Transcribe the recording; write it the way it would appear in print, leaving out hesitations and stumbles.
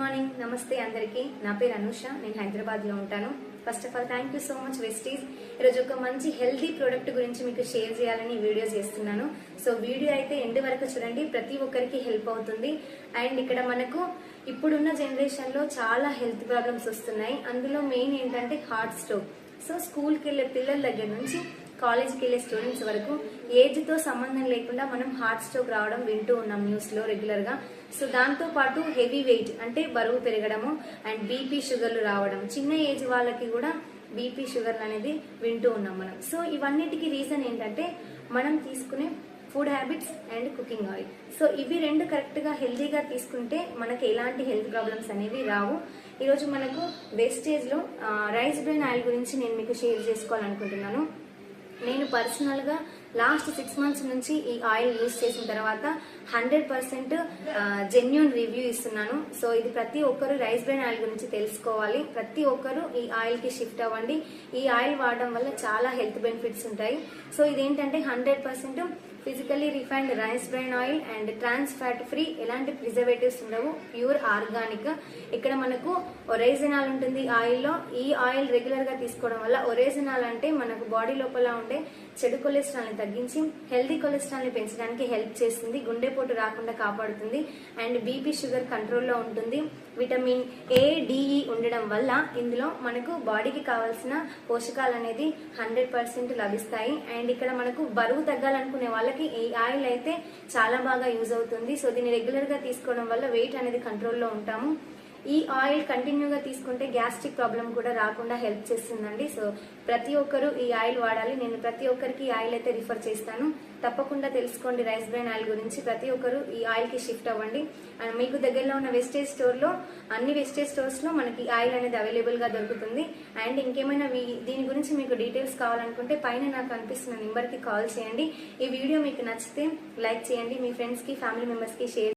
Morning, నమస్తే అందరికీ. నా పేరు అనూష. నేను హైదరాబాద్లో ఉంటాను. First of all thank you so much Vestige. ఈరోజు ఒక మంచి హెల్తీ ప్రోడక్ట్ గురించి మీకు షేర్ చేయాలని వీడియో చేస్తున్నాను. సో వీడియో అయితే ఎండ్ వరకు చూడండి, ప్రతి ఒక్కరికి హెల్ప్ అవుతుంది. అండ్ ఇక్కడ మనకు ఇప్పుడున్న జనరేషన్లో చాలా హెల్త్ ప్రాబ్లమ్స్ వస్తున్నాయి. అందులో మెయిన్ ఏంటంటే హార్ట్ స్ట్రోక్. సో స్కూల్కి వెళ్ళే పిల్లల దగ్గర నుంచి కాలేజ్కి వెళ్ళే స్టూడెంట్స్ వరకు ఏజ్తో సంబంధం లేకుండా మనం హార్ట్ స్ట్రోక్ రావడం వింటూ ఉన్నాం న్యూస్లో రెగ్యులర్గా. సో దాంతో పాటు హెవీ వెయిట్ అంటే బరువు పెరగడము అండ్ బీపీ షుగర్లు రావడం, చిన్న ఏజ్ వాళ్ళకి కూడా బీపీ షుగర్లు అనేది వింటూ ఉన్నాం మనం. సో ఇవన్నిటికీ రీజన్ ఏంటంటే మనం తీసుకునే food habits and cooking oil. So ఇవి రెండు కరెక్ట్గా హెల్తీగా తీసుకుంటే మనకి ఎలాంటి హెల్త్ ప్రాబ్లమ్స్ అనేవి రావు. ఈరోజు మనకు వేస్టేజ్లో రైస్ బ్రెయిన్ ఆయిల్ గురించి నేను మీకు షేర్ చేసుకోవాలనుకుంటున్నాను. నేను పర్సనల్గా లాస్ట్ 6 months నుంచి ఈ ఆయిల్ యూజ్ చేసిన తర్వాత 100% జెన్యూన్ రివ్యూ ఇస్తున్నాను. సో ఇది ప్రతి ఒక్కరు రైస్ బ్రెయిన్ ఆయిల్ గురించి తెలుసుకోవాలి. ప్రతి ఒక్కరు ఈ ఆయిల్కి షిఫ్ట్ అవ్వండి. ఈ ఆయిల్ వాడడం వల్ల చాలా హెల్త్ బెనిఫిట్స్ ఉంటాయి. సో ఇదేంటంటే 100% physically refined rice bran oil and trans fat free, ఎలాంటి ప్రిజర్వేటివ్స్ ఉండవు, ప్యూర్ ఆర్గానిక్. ఇక్కడ మనకు ఒరేజినాల్ ఉంటుంది ఆయిల్లో. ఈ ఆయిల్ రెగ్యులర్గా తీసుకోవడం వల్ల, ఒరేజినాల్ అంటే మనకు బాడీ లోపల ఉండే చెడు కొలెస్ట్రాల్ని తగ్గించి హెల్దీ కొలెస్ట్రాల్ని పెంచడానికి హెల్ప్ చేస్తుంది. గుండెపోటు రాకుండా కాపాడుతుంది అండ్ బీపీ షుగర్ కంట్రోల్లో ఉంటుంది. విటమిన్ ఏ, డిఈ ఉండడం వల్ల ఇందులో మనకు బాడీకి కావాల్సిన పోషకాలు అనేది 100% లభిస్తాయి. అండ్ ఇక్కడ మనకు బరువు తగ్గాలనుకునే వాళ్ళకి ఈ ఆయిల్ అయితే చాలా బాగా యూజ్ అవుతుంది. సో దీన్ని రెగ్యులర్గా తీసుకోవడం వల్ల వెయిట్ అనేది కంట్రోల్లో ఉంటాము. ఈ ఆయిల్ కంటిన్యూగా తీసుకుంటే గ్యాస్ట్రిక్ ప్రాబ్లం కూడా రాకుండా హెల్ప్ చేస్తుందండి. సో ప్రతి ఒక్కరు ఈ ఆయిల్ వాడాలి. నేను ప్రతి ఒక్కరికి ఈ ఆయిల్ అయితే రిఫర్ చేస్తాను. తప్పకుండా తెలుసుకోండి రైస్ బ్రెయిన్ ఆయిల్ గురించి. ప్రతి ఒక్కరు ఈ ఆయిల్కి షిఫ్ట్ అవ్వండి. అండ్ మీకు దగ్గరలో ఉన్న వెస్టేజ్ స్టోర్లో, అన్ని వెస్టేజ్ స్టోర్స్లో మనకి ఆయిల్ అనేది అవైలబుల్గా దొరుకుతుంది. అండ్ ఇంకేమైనా దీని గురించి మీకు డీటెయిల్స్ కావాలనుకుంటే పైన నాకు అనిపిస్తున్న నెంబర్కి కాల్ చేయండి. ఈ వీడియో మీకు నచ్చితే లైక్ చేయండి, మీ ఫ్రెండ్స్కి, ఫ్యామిలీ మెంబర్స్కి షేర్